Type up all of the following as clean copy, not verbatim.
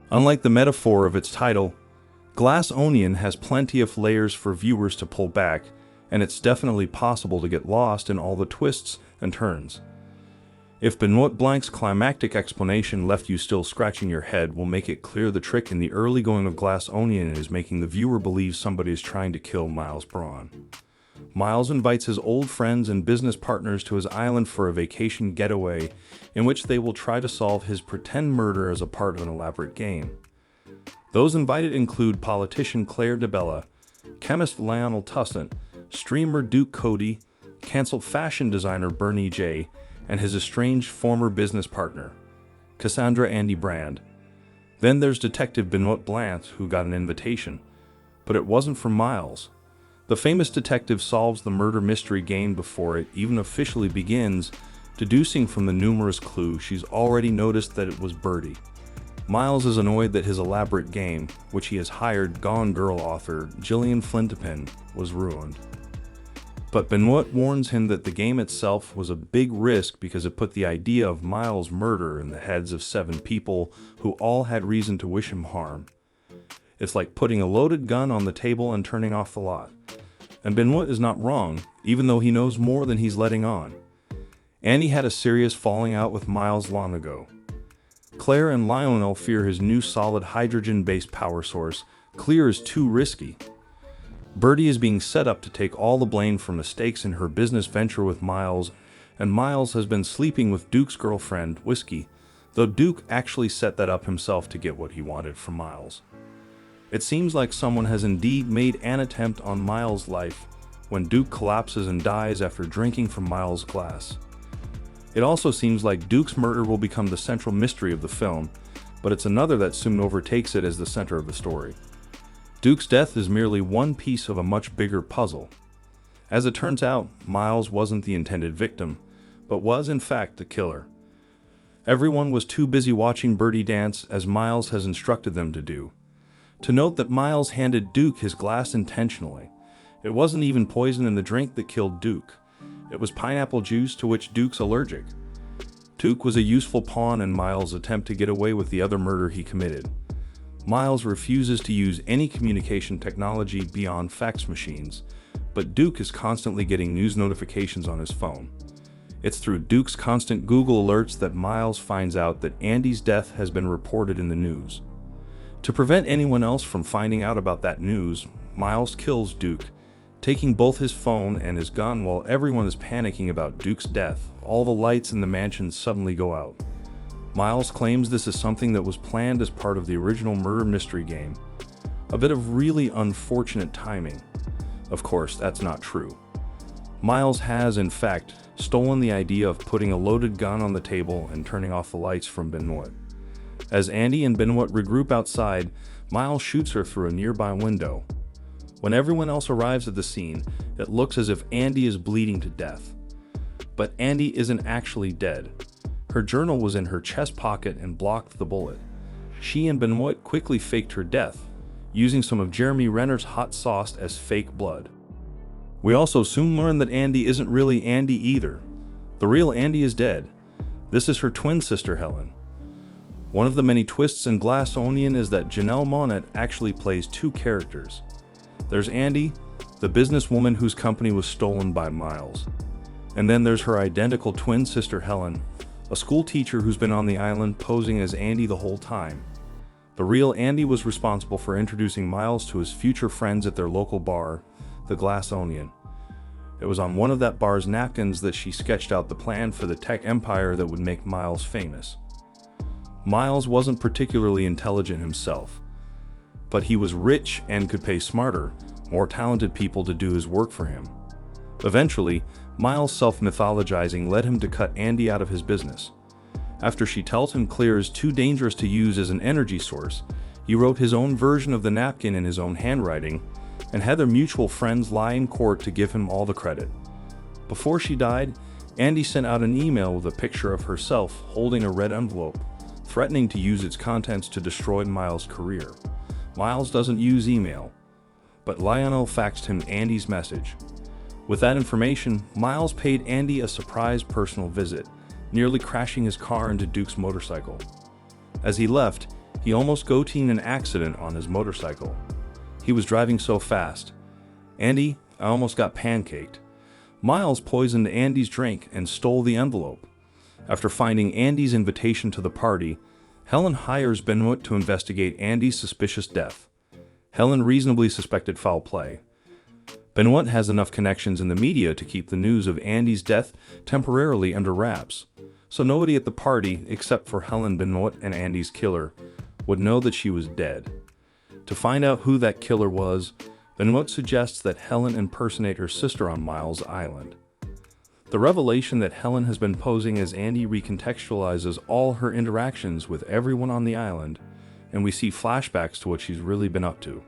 Unlike the metaphor of its title, Glass Onion has plenty of layers for viewers to pull back, and it's definitely possible to get lost in all the twists and turns. If Benoit Blanc's climactic explanation left you still scratching your head, will make it clear the trick in the early going of Glass Onion is making the viewer believe somebody is trying to kill Miles Braun. Miles invites his old friends and business partners to his island for a vacation getaway in which they will try to solve his pretend murder as a part of an elaborate game. Those invited include politician Claire DeBella, chemist Lionel Tustin, streamer Duke Cody, canceled fashion designer Bernie J., and his estranged former business partner, Cassandra Andy Brand. Then there's Detective Benoit Blanc, who got an invitation, but it wasn't from Miles. The famous detective solves the murder mystery game before it even officially begins, deducing from the numerous clues she's already noticed that it was Birdie. Miles is annoyed that his elaborate game, which he has hired Gone Girl author Gillian Flynn to pen, was ruined. But Benoit warns him that the game itself was a big risk because it put the idea of Miles' murder in the heads of 7 people who all had reason to wish him harm. It's like putting a loaded gun on the table and turning off the lot. And Benoit is not wrong, even though he knows more than he's letting on. Andy had a serious falling out with Miles long ago. Claire and Lionel fear his new solid hydrogen-based power source, Clear, is too risky. Birdie is being set up to take all the blame for mistakes in her business venture with Miles, and Miles has been sleeping with Duke's girlfriend, Whiskey, though Duke actually set that up himself to get what he wanted from Miles. It seems like someone has indeed made an attempt on Miles' life when Duke collapses and dies after drinking from Miles' glass. It also seems like Duke's murder will become the central mystery of the film, but it's another that soon overtakes it as the center of the story. Duke's death is merely one piece of a much bigger puzzle. As it turns out, Miles wasn't the intended victim, but was in fact the killer. Everyone was too busy watching Birdie dance, as Miles has instructed them to do, to note that Miles handed Duke his glass intentionally. It wasn't even poison in the drink that killed Duke. It was pineapple juice, to which Duke's allergic. Duke was a useful pawn in Miles' attempt to get away with the other murder he committed. Miles refuses to use any communication technology beyond fax machines, but Duke is constantly getting news notifications on his phone. It's through Duke's constant Google alerts that Miles finds out that Andy's death has been reported in the news. To prevent anyone else from finding out about that news, Miles kills Duke, taking both his phone and his gun. While everyone is panicking about Duke's death, all the lights in the mansion suddenly go out. Miles claims this is something that was planned as part of the original murder mystery game. A bit of really unfortunate timing. Of course, that's not true. Miles has, in fact, stolen the idea of putting a loaded gun on the table and turning off the lights from Benoit. As Andy and Benoit regroup outside, Miles shoots her through a nearby window. When everyone else arrives at the scene, it looks as if Andy is bleeding to death. But Andy isn't actually dead. Her journal was in her chest pocket and blocked the bullet. She and Benoit quickly faked her death, using some of Jeremy Renner's hot sauce as fake blood. We also soon learn that Andy isn't really Andy either. The real Andy is dead. This is her twin sister, Helen. One of the many twists in Glass Onion is that Janelle Monáe actually plays 2 characters. There's Andy, the businesswoman whose company was stolen by Miles. And then there's her identical twin sister, Helen, a school teacher who's been on the island posing as Andy the whole time. The real Andy was responsible for introducing Miles to his future friends at their local bar, the Glass Onion. It was on one of that bar's napkins that she sketched out the plan for the tech empire that would make Miles famous. Miles wasn't particularly intelligent himself, but he was rich and could pay smarter, more talented people to do his work for him. Eventually, Miles' self-mythologizing led him to cut Andy out of his business. After she tells him Clear is too dangerous to use as an energy source, he wrote his own version of the napkin in his own handwriting and had their mutual friends lie in court to give him all the credit. Before she died, Andy sent out an email with a picture of herself holding a red envelope, threatening to use its contents to destroy Miles' career. Miles doesn't use email, but Lionel faxed him Andy's message. With that information, Miles paid Andy a surprise personal visit, nearly crashing his car into Duke's motorcycle. As he left, He almost got in an accident on his motorcycle. He was driving so fast. Andy, I almost got pancaked. Miles poisoned Andy's drink and stole the envelope. After finding Andy's invitation to the party, Helen hires Benoit to investigate Andy's suspicious death. Helen reasonably suspected foul play. Benoit has enough connections in the media to keep the news of Andy's death temporarily under wraps, so nobody at the party, except for Helen, Benoit, and Andy's killer, would know that she was dead. To find out who that killer was, Benoit suggests that Helen impersonate her sister on Miles Island. The revelation that Helen has been posing as Andy recontextualizes all her interactions with everyone on the island, and we see flashbacks to what she's really been up to.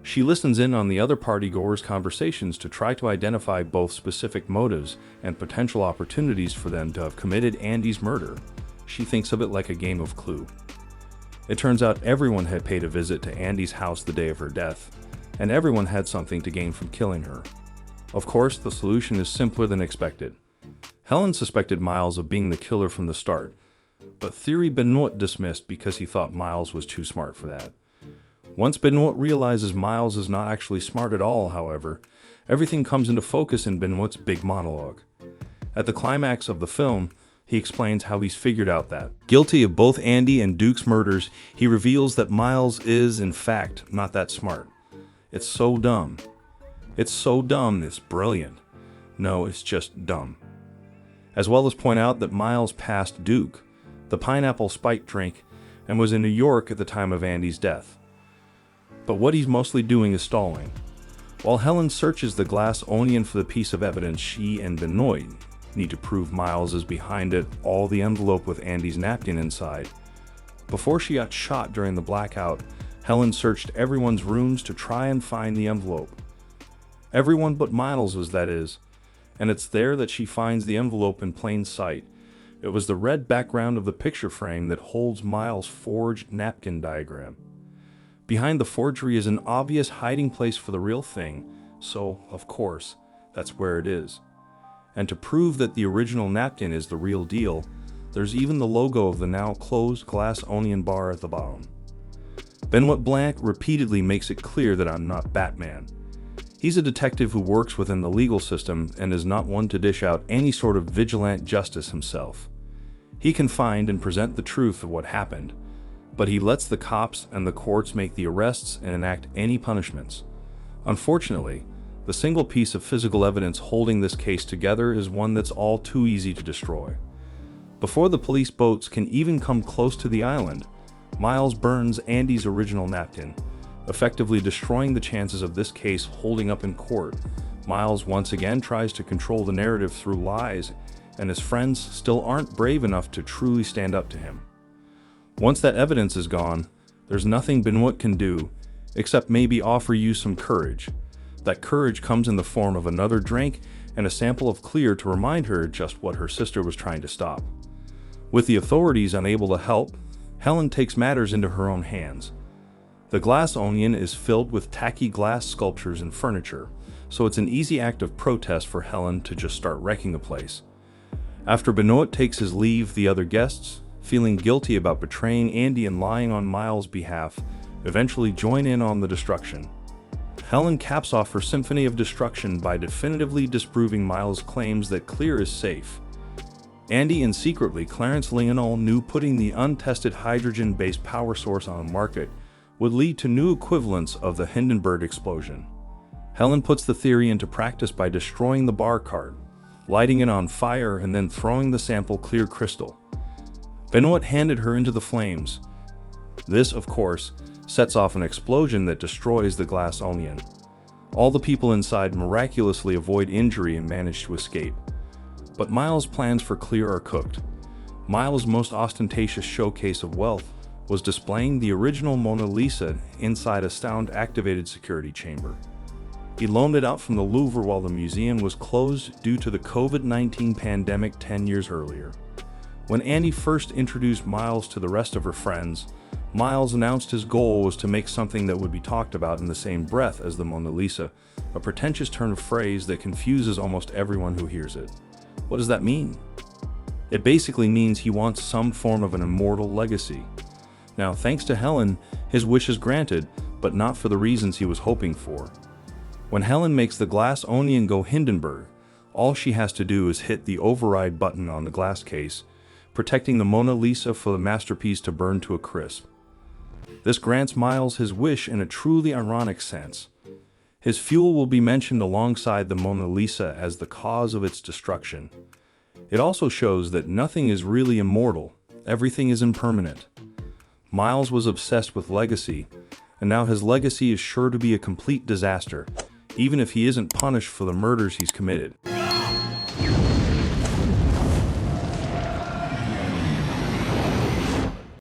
She listens in on the other partygoers' conversations to try to identify both specific motives and potential opportunities for them to have committed Andy's murder. She thinks of it like a game of Clue. It turns out everyone had paid a visit to Andy's house the day of her death, and everyone had something to gain from killing her. Of course, the solution is simpler than expected. Helen suspected Miles of being the killer from the start, but theory Benoit dismissed because he thought Miles was too smart for that. Once Benoit realizes Miles is not actually smart at all, however, everything comes into focus in Benoit's big monologue. At the climax of the film, he explains how he's figured out that, guilty of both Andy and Duke's murders, he reveals that Miles is, in fact, not that smart. It's so dumb. It's so dumb, it's brilliant. No, it's just dumb. As well as point out that Miles passed Duke, the pineapple spiked drink, and was in New York at the time of Andy's death. But what he's mostly doing is stalling. While Helen searches the glass onion for the piece of evidence she and Benoit need to prove Miles is behind it, all the envelope with Andy's napkin inside. Before she got shot during the blackout, Helen searched everyone's rooms to try and find the envelope. Everyone but Miles's, that is, and it's there that she finds the envelope in plain sight. It was the red background of the picture frame that holds Miles' forged napkin diagram. Behind the forgery is an obvious hiding place for the real thing, so, of course, that's where it is. And to prove that the original napkin is the real deal, there's even the logo of the now closed Glass Onion bar at the bottom. Benoit Blanc repeatedly makes it clear that I'm not Batman. He's a detective who works within the legal system and is not one to dish out any sort of vigilante justice himself. He can find and present the truth of what happened, but he lets the cops and the courts make the arrests and enact any punishments. Unfortunately, the single piece of physical evidence holding this case together is one that's all too easy to destroy. Before the police boats can even come close to the island, Miles burns Andy's original napkin, effectively destroying the chances of this case holding up in court. Miles once again tries to control the narrative through lies, and his friends still aren't brave enough to truly stand up to him. Once that evidence is gone, there's nothing Benoit can do, except maybe offer you some courage. That courage comes in the form of another drink and a sample of clear to remind her just what her sister was trying to stop. With the authorities unable to help, Helen takes matters into her own hands. The glass onion is filled with tacky glass sculptures and furniture, so it's an easy act of protest for Helen to just start wrecking the place. After Benoit takes his leave, the other guests, feeling guilty about betraying Andy and lying on Miles' behalf, eventually join in on the destruction. Helen caps off her symphony of destruction by definitively disproving Miles' claims that Clear is safe. Andy and secretly Clarence Lionel knew putting the untested hydrogen-based power source on the market would lead to new equivalents of the Hindenburg explosion. Helen puts the theory into practice by destroying the bar cart, lighting it on fire, and then throwing the sample clear crystal. Benoit handed her into the flames. This, of course, sets off an explosion that destroys the glass onion. All the people inside miraculously avoid injury and manage to escape. But Miles' plans for Clear are cooked. Miles' most ostentatious showcase of wealth was displaying the original Mona Lisa inside a sound-activated security chamber. He loaned it out from the Louvre while the museum was closed due to the COVID-19 pandemic 10 years earlier. When Andy first introduced Miles to the rest of her friends, Miles announced his goal was to make something that would be talked about in the same breath as the Mona Lisa, a pretentious turn of phrase that confuses almost everyone who hears it. What does that mean? It basically means he wants some form of an immortal legacy. Now, thanks to Helen, his wish is granted, but not for the reasons he was hoping for. When Helen makes the glass onion go Hindenburg, all she has to do is hit the override button on the glass case, protecting the Mona Lisa for the masterpiece to burn to a crisp. This grants Miles his wish in a truly ironic sense. His fuel will be mentioned alongside the Mona Lisa as the cause of its destruction. It also shows that nothing is really immortal, everything is impermanent. Miles was obsessed with legacy, and now his legacy is sure to be a complete disaster, even if he isn't punished for the murders he's committed.